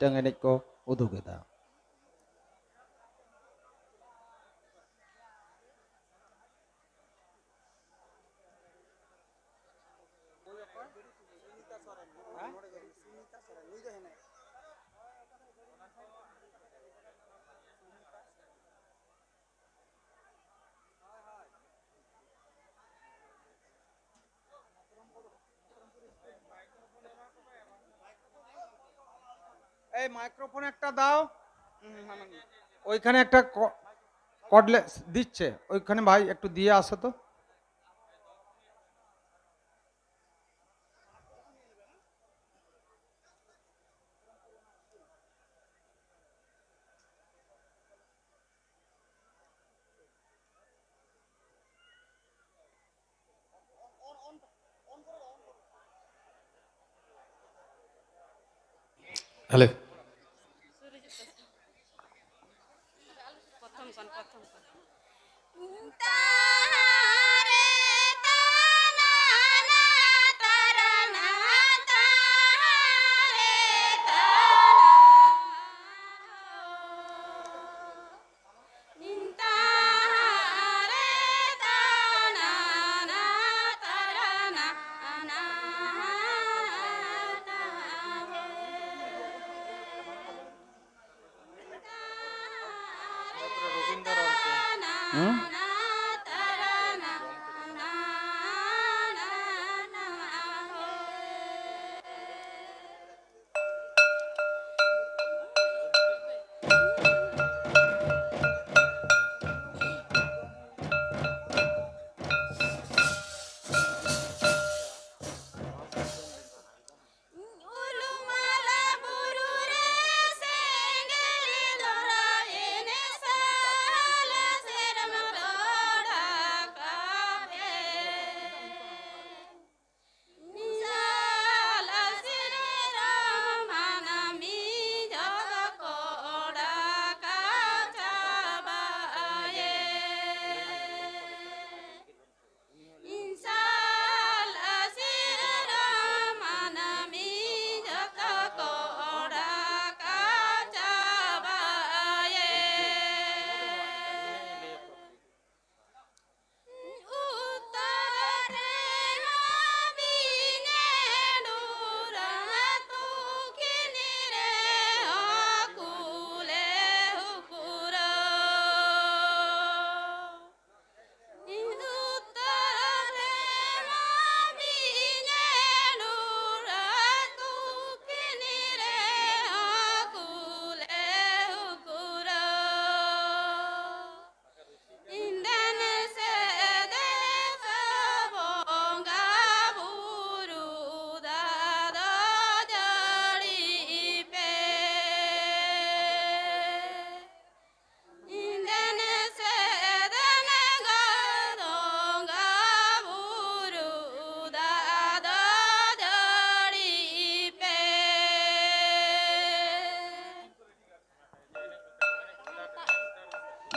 मिट्टन एनेज को उदुगेदा। এই মাইক্রোফোন একটা দাও, ওইখানে একটা কর্ডলেস দিচ্ছে, ওইখানে ভাই একটু দিয়ে আসো তো। হ্যালো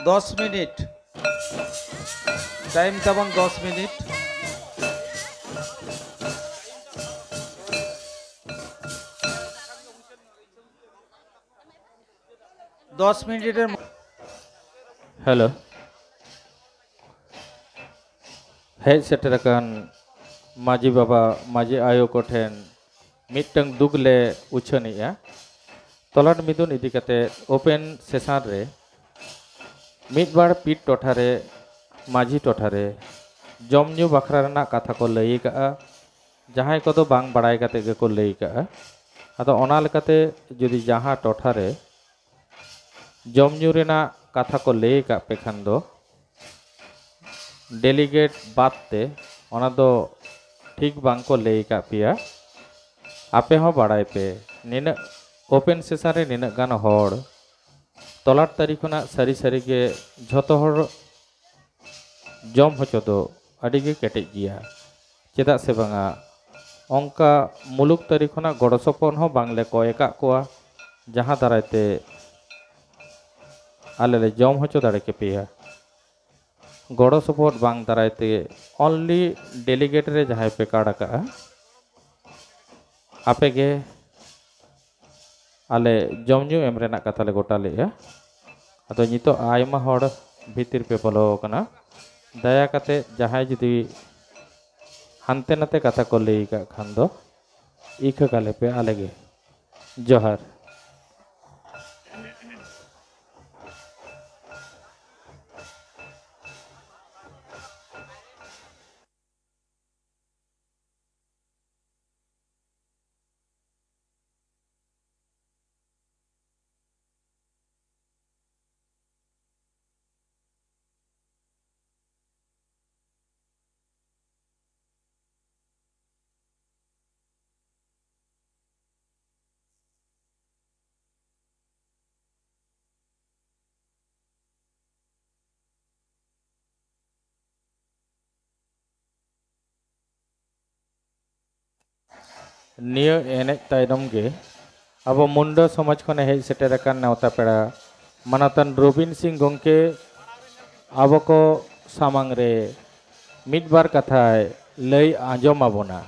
दस मिनिट टाइम तेमन 10 मिनिट हेलो हेज सेटरकान माजी बाबा माजी आयो कोठेन मिट्टंग दुगले उछनिया तलाट मिदुन इदी कते ओपन सेशन रे मिदबार पीट टोठारे माझी टोठारे जमन्यू बखरा रना कथा को लई का जहां को तो बांग बड़ाई कते गे को लई का अदो ओना लेकाते जुदी जहां टोठारे जमन्यू रेना कथा को लई का पे खान दो डेलीगेट बातते ओना दो ठीक बांग को लई का पिया आपे हो बड़ाई पे निन ओपन सेशन रे निन गान होड़ तलाट तारीखना सारी सारी के झतो होड़ जम होचो दो अडिगे केटेज गिया चेदा से बांगा अंका मुलुक तारीखना गड़सपन हो बांगले कयका कोआ जहां दारायते आले ले जम होचो दाड़े के पिया गड़सपन बांग दारायते ओनली डेलीगेट रे जहां पे काड़ा का आपेगे आले जमजू एम रेना कथा ले गोटा लेया अतो नितो आयमा हड़ भीतर पे बोलो कना दया कते जहां जुदी हानते नाते कथा को लई का खान दो इखा काले पे आलेगे जोहार नियो एने तायनम गे अब मुंडो समाज खने हेज सेटेरकान नेवता पेड़ा मनातन रोबिन सिंह गोंके अब को सामांग रे मिड बार कथा लई आंजोम आबोना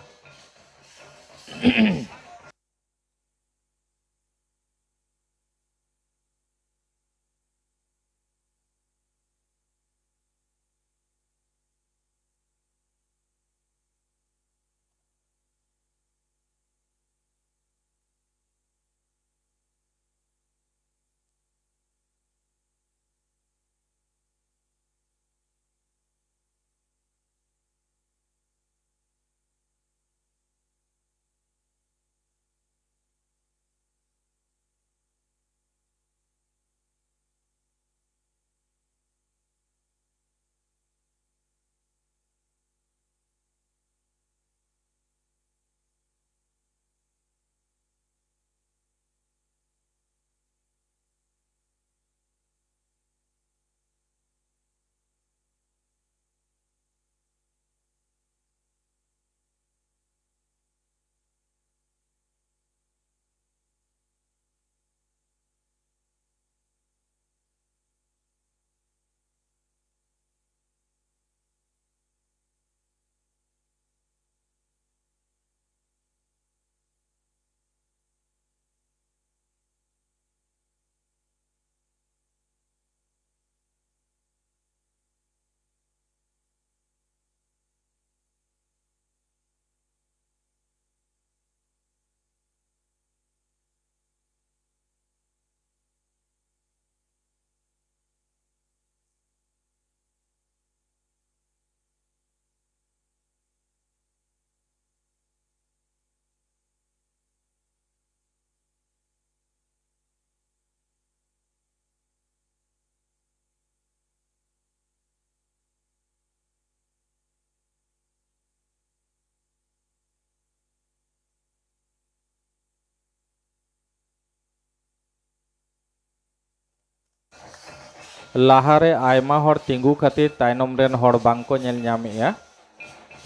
लाहारे आयमा हड़ तिंगू खातिर तायनम रेन हड़ बांको नेल ᱧᱟᱢᱮᱜᱼᱟ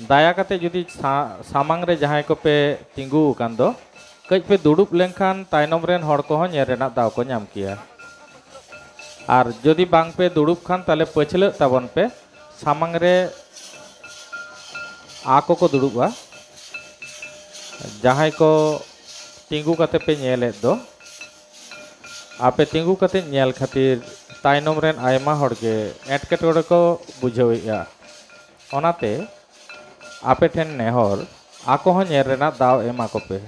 दाया कते जुदी सामांग रे जहां को पे तिंगू कान दो कज पे दुड़ुब लेनखान तायनम रेन हड़ को नेल रेना दाव को ᱧᱟᱢ किया और जुदी बांग पे दुड़ुब खान ताले पछले ताबन पे सामांग रे आको को दुड़ुबा जहां को तिंगू कते पे नेले दो आपे तिंगू कते नेल खातिर तायनम रेन आयमा हड़गे एटकेटोड़े को बुझावेया ओनाते आपे ठेन नेहर आको हो नेल रेना दाव एमा को पे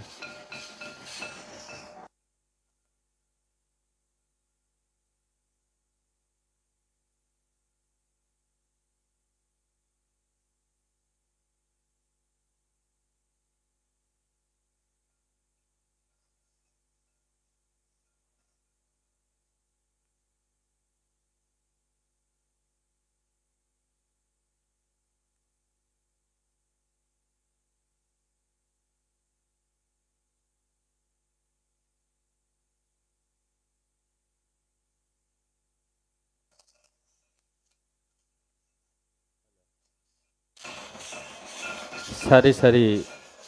सारी सारी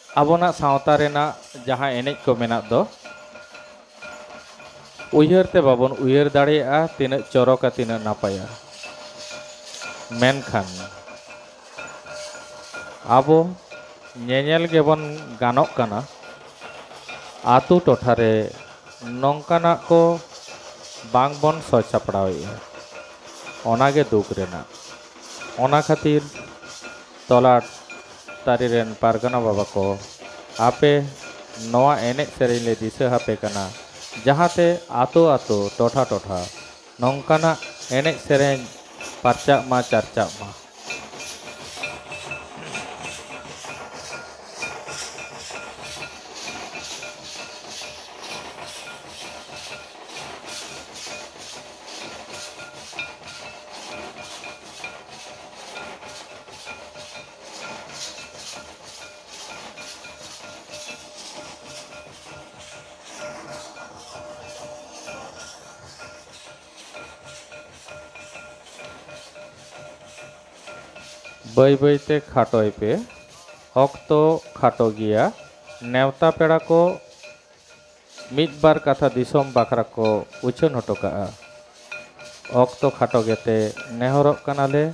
आबोना सावता रेना जहां एनेज को मेना दो उयहरते बाबन उयहर दाड़ेया तीन चौरका तीन नापाया मेनखान आबो नेनेल गेबन गानोक काना आतु टोठारे nongkana ko bang bon so saprawi onage duk rena ona khatir tolat tariren pargana baba ko ape noa enek sereng le disa hape kana jahate ato ato totha totha nongkana enek sereng parca ma charca ma बै बैते खाटोय पे ऑक्तो खाटो गिया नेवता पेड़ा को मिद बार कथा दिसोम बाखरा को उछन हटो का ऑक्तो खाटो गेते नेहरोक कनाले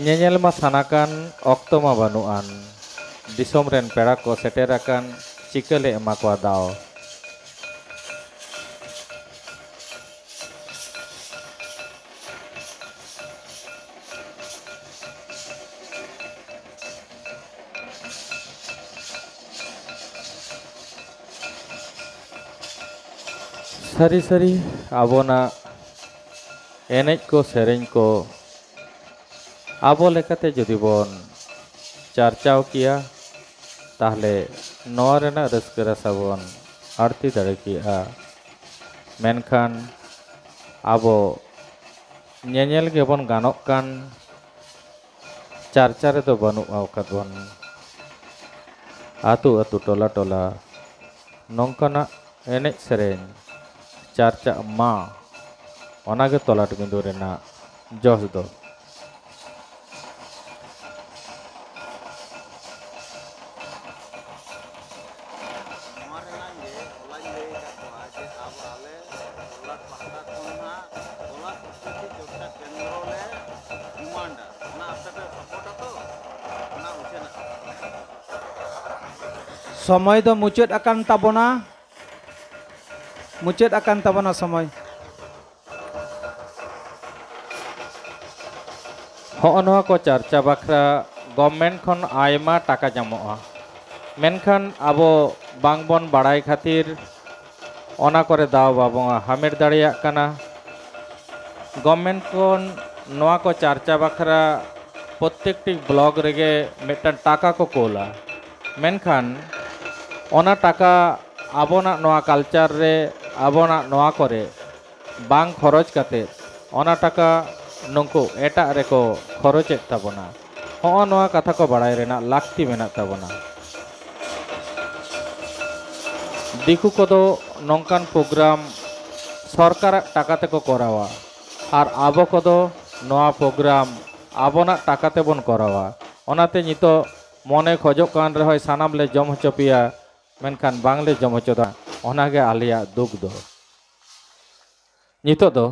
ñeñel ma sanakan ऑक्तो मा banuan Disom rain पेड़ा को सेटेराkan चिकले एमा को दाओ सरी सरी आबोना एनेज को सेरेंज को आबो लेकाते जदि बोन चर्चाव किया ताहले नोआ रेना रस्क रसा बोन आरती दाड़े किया मेनखान आबो ñeñel ge बोन गानोक कान चर्चा रे तो बनु आवकात बोन आतु आतु टोला टोला नोंकना एनेज सेरेंज चर्चा मा ओनागे तोलाट बिंदु रेना जस दो समय दो मुचाद akan tabona मुचाद akan tabona समय होनवा को चर्चा बाखरा गवर्नमेंट खन आयमा टाका जामोआ मेनखान आबो बांगबन बाड़ाई खातिर ओना करे दाव बाबोंगा हामेर दाड़िया काना गवर्नमेंट खन नवा को चर्चा बाखरा प्रत्येकटी ब्लॉग रेगे मेटन टाका को कोला मेनखान ओना टाका आबोना नवा कल्चर रे आबोना नवा करे बांग खरच काते ओना टाका नंको एटा रेको खरचे ताबोना हो नवा कथा को बाड़ाय रेना लाक्ति मेना ताबोना दिकु कोदो नंकान प्रोग्राम सरकार टाका तेको करावा और आबो कोदो नवा प्रोग्राम आबोना टाका तेबोन करावा ओनाते नितो मने खोजोक कान रहोय सानाम ले जम हचो पिया मेनखान बांगले जम हचो दा ओनागे आलिया दुख दो नितो दो